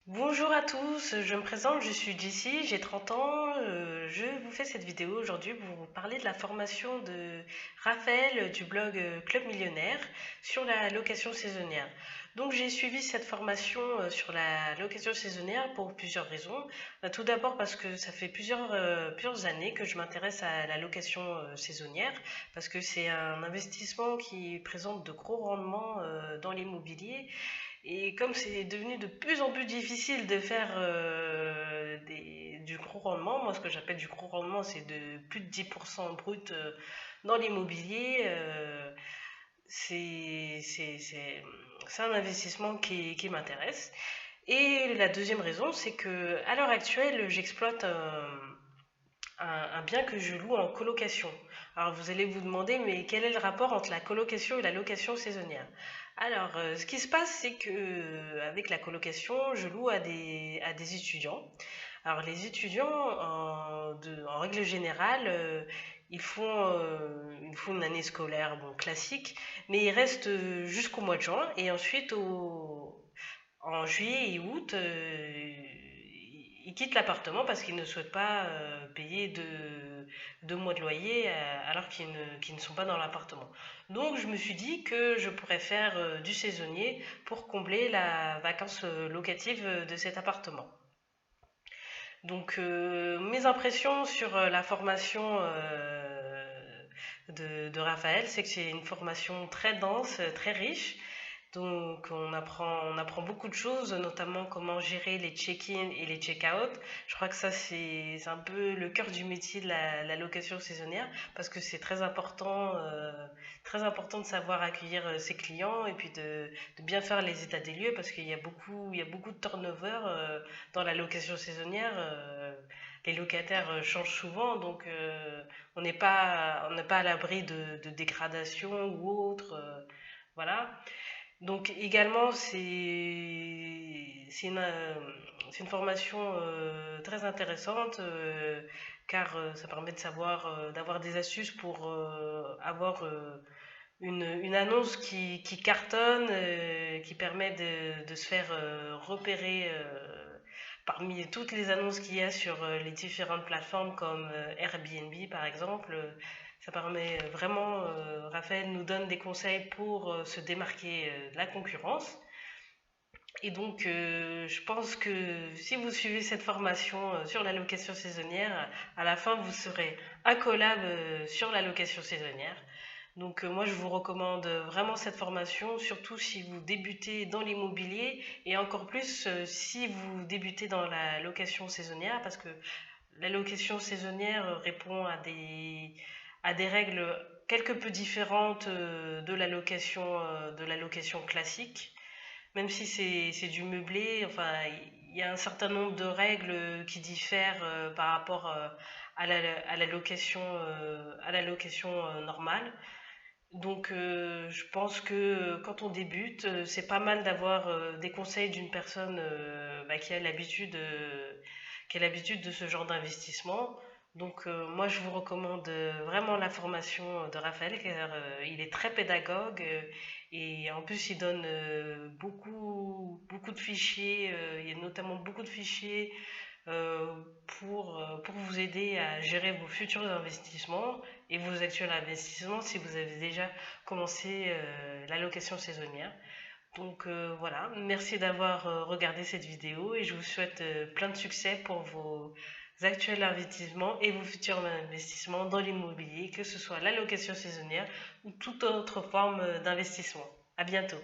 Bonjour à tous, je me présente, je suis Jessie, j'ai 30 ans. Je vous fais cette vidéo aujourd'hui pour vous parler de la formation de Raphaël du blog Club Millionnaire sur la location saisonnière. Donc j'ai suivi cette formation sur la location saisonnière pour plusieurs raisons. Tout d'abord parce que ça fait plusieurs années que je m'intéresse à la location saisonnière, parce que c'est un investissement qui présente de gros rendements dans l'immobilier. Et comme c'est devenu de plus en plus difficile de faire du gros rendement, moi ce que j'appelle du gros rendement, c'est de plus de 10% brut dans l'immobilier. C'est un investissement qui m'intéresse. Et la deuxième raison, c'est que à l'heure actuelle, j'exploite un bien que je loue en colocation. Alors vous allez vous demander, mais quel est le rapport entre la colocation et la location saisonnière? Alors, ce qui se passe, c'est que avec la colocation, je loue à des étudiants. Alors les étudiants, en règle générale, ils font une année scolaire bon, classique, mais ils restent jusqu'au mois de juin et ensuite en juillet et août, ils quittent l'appartement parce qu'ils ne souhaitent pas payer deux mois de loyer alors qu'ils ne sont pas dans l'appartement. Donc je me suis dit que je pourrais faire du saisonnier pour combler la vacance locative de cet appartement. Donc mes impressions sur la formation de Raphaël, c'est que c'est une formation très dense, très riche. Donc on apprend beaucoup de choses, notamment comment gérer les check-in et les check-out. Je crois que ça c'est un peu le cœur du métier de la location saisonnière parce que c'est très important de savoir accueillir ses clients et puis de bien faire les états des lieux parce il y a beaucoup de turnover dans la location saisonnière. Les locataires changent souvent, donc on n'est pas à l'abri de dégradation ou autre. Voilà. Donc également, c'est une formation très intéressante car ça permet de savoir, d'avoir des astuces pour avoir une annonce qui cartonne, qui permet de se faire repérer parmi toutes les annonces qu'il y a sur les différentes plateformes comme Airbnb par exemple. Ça permet vraiment, Raphaël nous donne des conseils pour se démarquer de la concurrence. Et donc, je pense que si vous suivez cette formation sur la location saisonnière, à la fin, vous serez incollable sur la location saisonnière. Donc, moi, je vous recommande vraiment cette formation, surtout si vous débutez dans l'immobilier et encore plus si vous débutez dans la location saisonnière, parce que la location saisonnière répond à des règles quelque peu différentes de la location classique. Même si c'est du meublé, enfin, il y a un certain nombre de règles qui diffèrent par rapport à la location normale. Donc, je pense que quand on débute, c'est pas mal d'avoir des conseils d'une personne bah, qui a l'habitude de ce genre d'investissement. Donc, moi, je vous recommande vraiment la formation de Raphaël, car il est très pédagogue et en plus, il donne beaucoup de fichiers. Il y a notamment beaucoup de fichiers euh, pour vous aider à gérer vos futurs investissements et vos actuels investissements si vous avez déjà commencé la location saisonnière. Donc voilà, merci d'avoir regardé cette vidéo et je vous souhaite plein de succès pour vos actuels investissements et vos futurs investissements dans l'immobilier, que ce soit la location saisonnière ou toute autre forme d'investissement. À bientôt.